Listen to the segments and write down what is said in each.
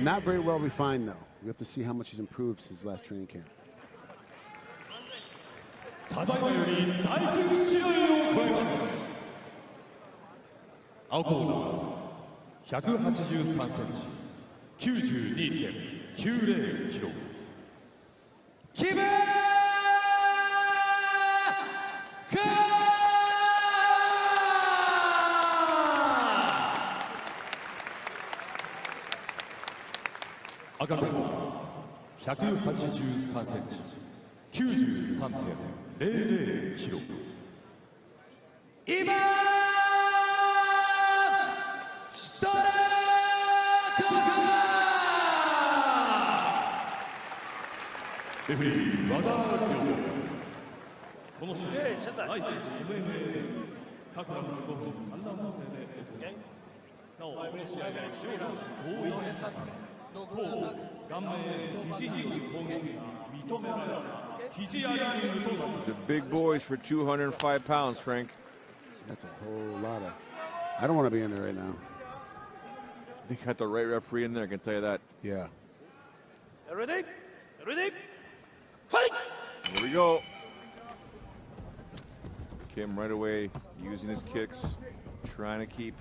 Not very well refined, though. We have to see how much he's improved since last training camp. ただいまより第9試合を超えます。青コーナー183センチ、92.90キロ。キム・カー。赤コーナー183センチ、93.00キロ。今シトラコガレフェリー和田亮。この試合第1 MMA 各ラウンド5分3ラウンド制でお届けします。なおこの試合は両者合意したため顔面肘による攻撃が認められた。The big boys for 205 pounds, Frank. That's a whole lot of. I don't want to be in there right now. They got the right referee in there, I can tell you that. Yeah. Ready? Ready? Fight! Here we go. Kim right away using his kicks, trying to keep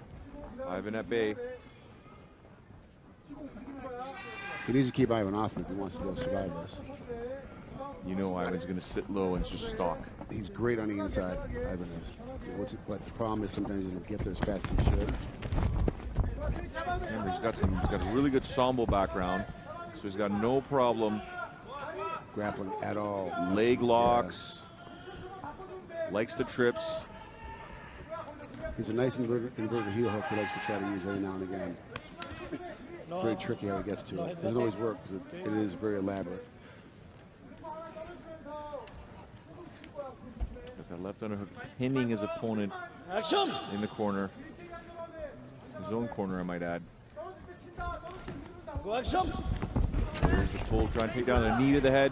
Ivan at bay. He needs to keep Ivan off him if he wants to go survive this. You know Ivan's going to sit low and just stalk. He's great on the inside, Ivan is. But the problem is sometimes he doesn't get there as fast as he should. Remember, he's got a really good sambo background, so he's got no problem grappling at all. Leg locks, likes the trips. He's a nice inverted heel hook he likes to try to use every now and again. Very tricky how he gets to it. It doesn't always work because it is very elaborate. Got that left underhook pinning his opponent in the corner. His own corner, I might add. There's the pull, trying to take down the knee to the head.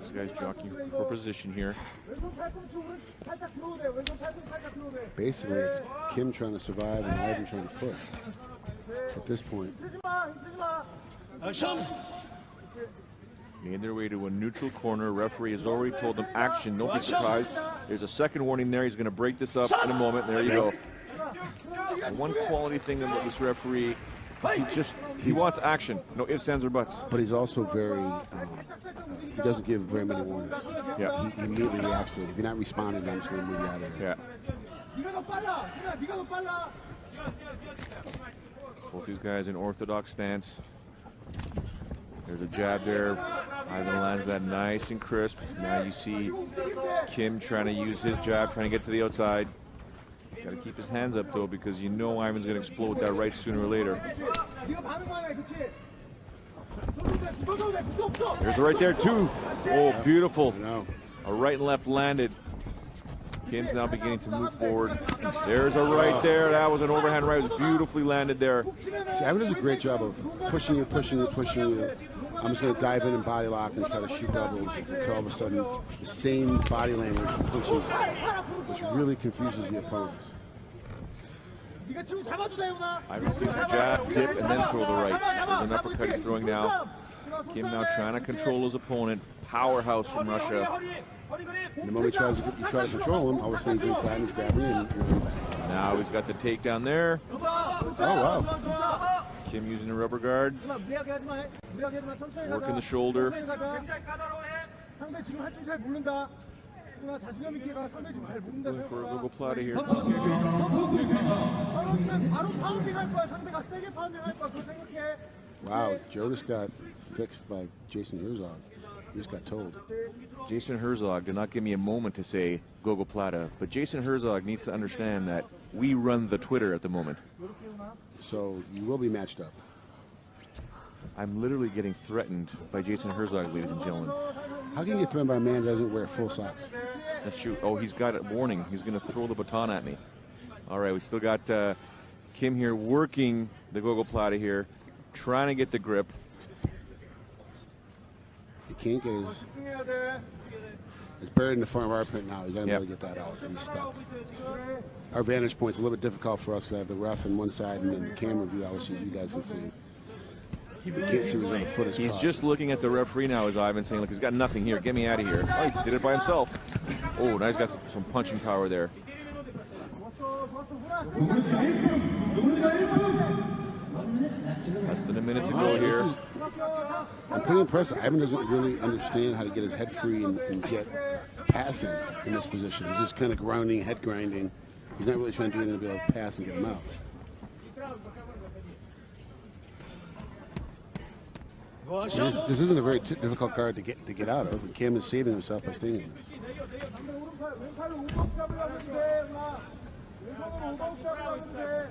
This guy's jockeying for position here. Basically, it's Kim trying to survive and Ivan trying to push at this point. Made their way to a neutral corner. Referee has already told them action. Don't be surprised. There's a second warning there. He's going to break this up in a moment. There you go. And one quality thing about this referee, he wants action. No ifs, ands, or buts. But he's also very, he doesn't give very many warnings. Yeah. He immediately reacts to it. If you're not responding, I'm just going to move you out of there. Yeah. Both these guys in orthodox stance. There's a jab there. Ivan lands that nice and crisp. Now you see Kim trying to use his jab, trying to get to the outside. He's got to keep his hands up, though, because you know Ivan's going to explode that right sooner or later. There's a right there, too. Oh, beautiful. A right and left landed. Kim's now beginning to move forward. There's a right there. That was an overhand right. It was beautifully landed there. See, Ivan does a great job of pushing you, pushing you, pushing you. I'm just going to dive in and body lock and try to shoot doubles until all of a sudden the same body language punches, which really confuses the opponents. Ivan seems to jab, dip, and then throw the right. There's an uppercut he's throwing now. Kim now trying to control his opponent. Powerhouse from Russia. And the moment you try to control him, all of a sudden he's inside and he's grabbing you. Now he's got the takedown there. Oh, wow. Kim using the rubber guard. Working the shoulder. Going for a gogo plata here. Wow, Joe just got fixed by Jason Herzog. He just got told. Jason Herzog did not give me a moment to say gogo plata, but Jason Herzog needs to understand that we run the Twitter at the moment. So you will be matched up. I'm literally getting threatened by Jason Herzog, ladies and gentlemen. How can you get threatened by a man who doesn't wear full socks? That's true. Oh, he's got a warning. He's going to throw the baton at me. All right, we still got Kim here working the gogo plata here, trying to get the grip. He can't get his. It's buried in the front of our pit now. He's got to be able to get that out. He's stuck. Our vantage point's a little bit difficult for us to have the ref on one side and then the camera view. Obviously, you guys can see. You can't see who's on the foot. He's just looking at the referee now, as Ivan saying, look, he's got nothing here. Get me out of here. Oh, he did it by himself. Oh, now he's got some punching power there. Less than a minute to go here. I'm pretty impressed. Ivan doesn't really understand how to get his head free and get passing in this position. He's just kind of grounding, head grinding. He's not really trying to do anything to be able to pass and get him out. This isn't a very difficult guard to get out of. And Kim is saving himself by staying in there.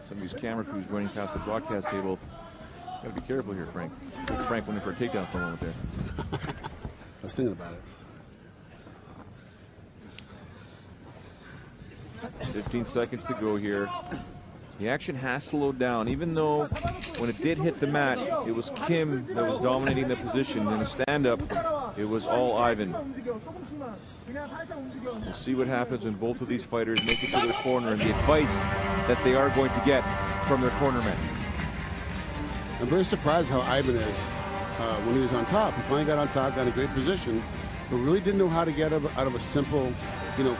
Some of these camera crews running past the broadcast table. Gotta be careful here, Frank. Frank went in for a takedown for a moment there. I was thinking about it. 15 seconds to go here. The action has slowed down, even though when it did hit the mat, it was Kim that was dominating the position. In a stand-up, it was all Ivan. We'll see what happens when both of these fighters make it to the corner and the advice that they are going to get from their cornermen. I'm very surprised how Ivan is when he was on top. He finally got on top, got in a great position, but really didn't know how to get out of a simple,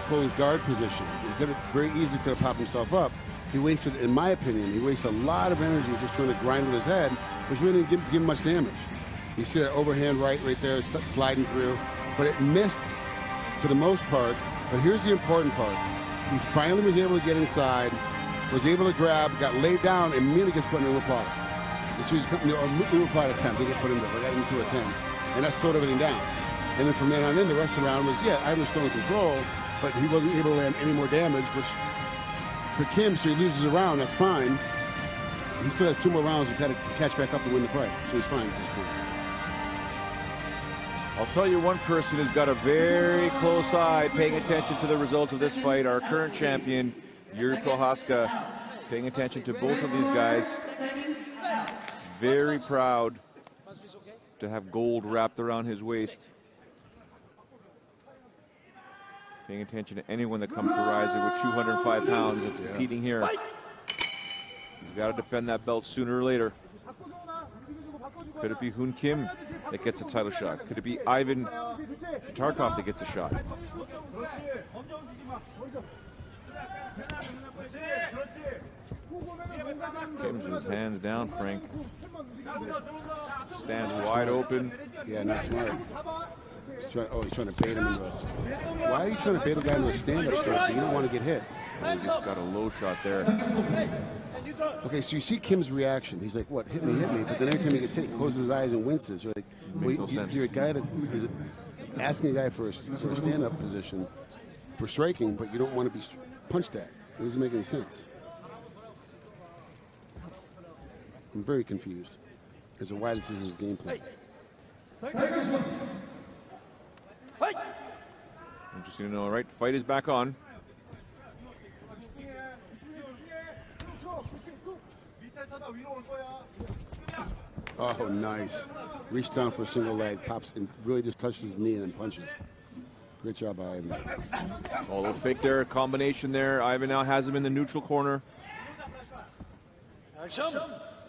closed guard position. He could have very easily could have popped himself up. He wasted, in my opinion, he wasted a lot of energy just trying to grind with his head, which really didn't give him much damage. You see that overhand right there sliding through, but it missed for the most part. But here's the important part. He finally was able to get inside, was able to grab, got laid down, and immediately gets put in a umaplata. So he's coming to a umaplata attempt to get put in there. They got him to attempt, and that slowed everything down. And then from then on in, the rest of the round was, Ivan was still in control, but he wasn't able to land any more damage, which for Kim, so he loses a round, that's fine. He still has 2 more rounds to kind of catch back up to win the fight, so he's fine at this point. I'll tell you one person who's got a very close eye paying attention to the results of this fight, our current champion, Yuri Prohaska, paying attention to both of these guys. Very proud to have gold wrapped around his waist. Paying attention to anyone that comes to Rising with 205 pounds that's competing here. He's got to defend that belt sooner or later. Could it be Hoon Kim that gets a title shot? Could it be Ivan Tarkov that gets a shot? Kim's with his hands down, Frank. Stands wide open. Yeah, not smart. He's trying to bait him into a... Why are you trying to bait a guy into a stand-up stroke? You don't want to get hit. Oh, he just got a low shot there. Okay, so you see Kim's reaction. He's like, what, hit me, hit me. But then every time he gets hit, he closes his eyes and winces. You're like, you're a guy that is asking a guy for a stand-up position for striking, but you don't want to be punched at. It doesn't make any sense. I'm very confused as to why this is his game plan. Interesting to know, right? Fight is back on. Oh, nice. Reached down for a single leg, pops, and really just touches his knee and then punches. Great job by Ivan. A little fake there, combination there. Ivan now has him in the neutral corner.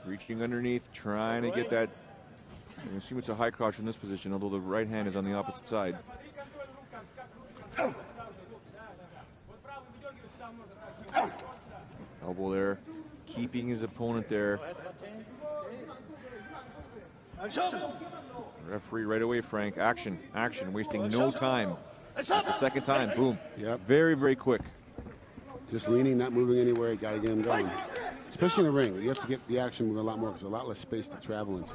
Reaching underneath, trying to get that. I assume it's a high crouch in this position, although the right hand is on the opposite side. Elbow there, keeping his opponent there. Referee right away, Frank. Action, action, wasting no time. That's the second time, boom. Yep. Very, very quick. Just leaning, not moving anywhere, you gotta get him going. Especially in the ring, you have to get the action moving a lot more because there's a lot less space to travel into.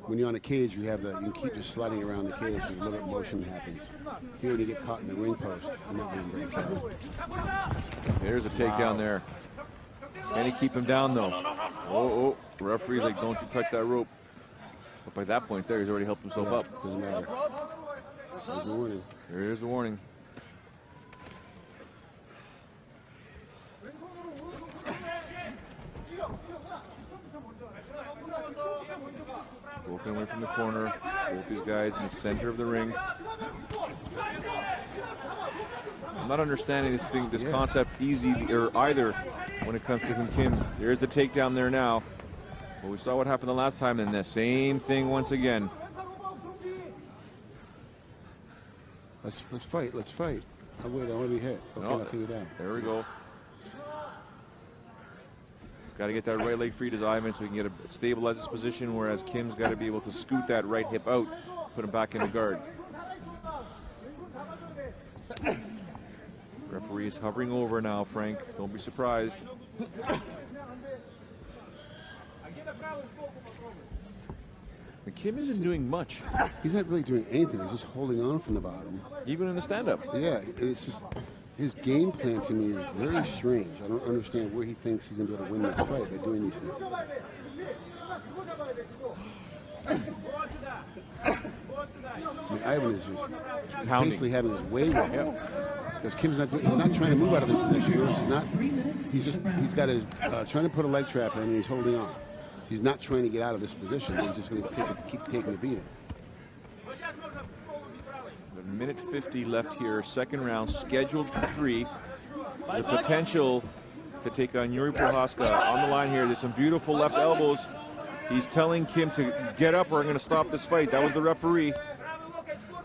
When you're on a cage, you can keep just sliding around the cage and a little bit of motion happens. Here, when you get caught in the ring post, you're not being very fast. There's a takedown there. Can he keep him down though? Oh, referee's like, don't you touch that rope. But by that point there, he's already helped himself up. Doesn't matter. There's the warning. There is the warning. Broken away from the corner. Both these guys in the center of the ring. I'm not understanding this concept either when it comes to Hoon Kim. There's the takedown there now. Well, we saw what happened the last time, and the same thing once again. Let's fight. Let's fight. Oh, wait, I want to be hit. Okay, I'll take you down. There we go. He's got to get that right leg free to Ivan so he can stabilize his position, whereas Kim's got to be able to scoot that right hip out, put him back in the guard. Referee is hovering over now, Frank. Don't be surprised. And Kim isn't doing much. He's not really doing anything. He's just holding on from the bottom. Even in the stand-up. Yeah, it's just his game plan to me is very strange. I don't understand where he thinks he's going to be able to win this fight by doing these things. I mean, Ivan is just basically having his way with him. Because Kim's not trying to move out of this position. He's got his trying to put a leg trap in and he's holding on. He's not trying to get out of this position. He's just going to keep taking the beating. A minute 50 left here. Second round scheduled for 3. The potential to take on Yuri Prohaska on the line here. There's some beautiful left elbows. He's telling Kim to get up or I'm going to stop this fight. That was the referee.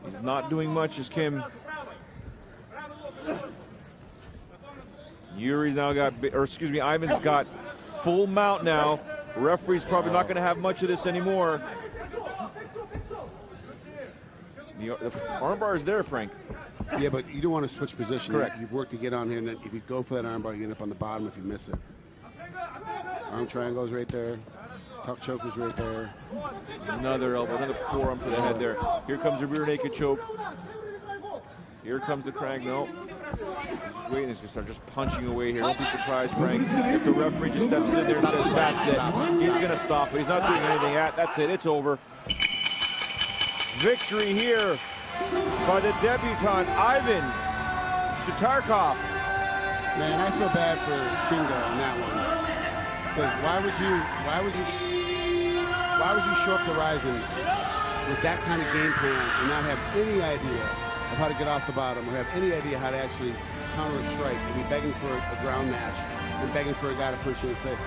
He's not doing much as Kim. Yuri's now Ivan's got full mount now. Referee's probably not going to have much of this anymore. The armbar is there, Frank. Yeah, but you don't want to switch position. Correct. You've worked to get on here, and then if you go for that armbar, you end up on the bottom if you miss it. Arm triangle's right there. Tuck choke is right there. Another elbow, another forearm to the head there. Here comes the rear naked choke. Here comes the crank. No. He's waiting. He's going to start just punching away here. Don't be surprised, Frank, if the referee just steps in there and says, that's it. He's going to stop, but he's not doing anything. That's it. It's over. Victory here by the debutant, Ivan Shatarkov. Man, I feel bad for Shingo on that one. Because why would you show up to Ryzen with that kind of game plan and not have any idea of how to get off the bottom or have any idea how to actually counter a strike and be begging for a ground match and begging for a guy to punch you in the face?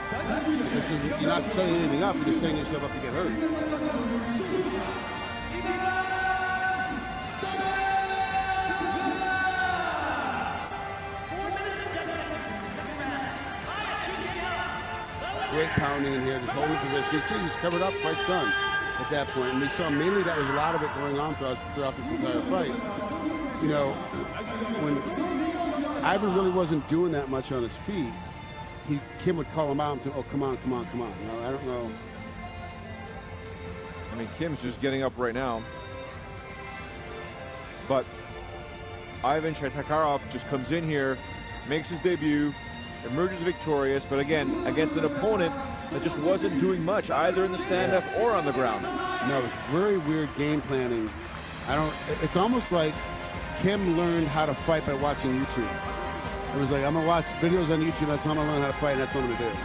You're not setting anything up, you're just setting yourself up to get hurt. Great pounding in here, just holding the position. You see, he's covered up, fight's done at that point. And we saw mainly that was a lot of it going on throughout this entire fight. You know, when Ivan really wasn't doing that much on his feet, Kim would call him out and say, oh, come on, come on, come on. You know, I don't know. I mean, Kim's just getting up right now. But Ivan Shatarkov just comes in here, makes his debut, emerges victorious, but again, against an opponent that just wasn't doing much, either in the stand-up or on the ground. No, it's very weird game planning. It's almost like Kim learned how to fight by watching YouTube. It was like, I'm gonna watch videos on YouTube, that's how I'm gonna learn how to fight, and that's what I'm gonna do.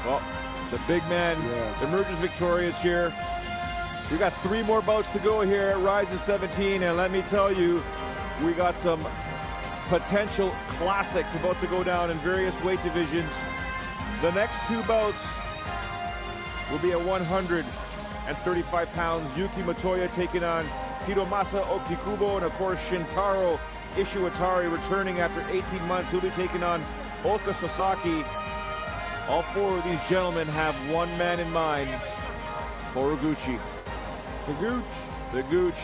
Well, the big man emerges victorious here. We got 3 more bouts to go here at Rise of 17, and let me tell you, we got some potential classics about to go down in various weight divisions. The next 2 bouts will be at 135 pounds. Yuki Motoya taking on Hiromasa Okikubo, and of course Shintaro Ishiwatari returning after 18 months. He'll be taking on Oka Sasaki. All 4 of these gentlemen have one man in mind, Horiguchi. The Gooch.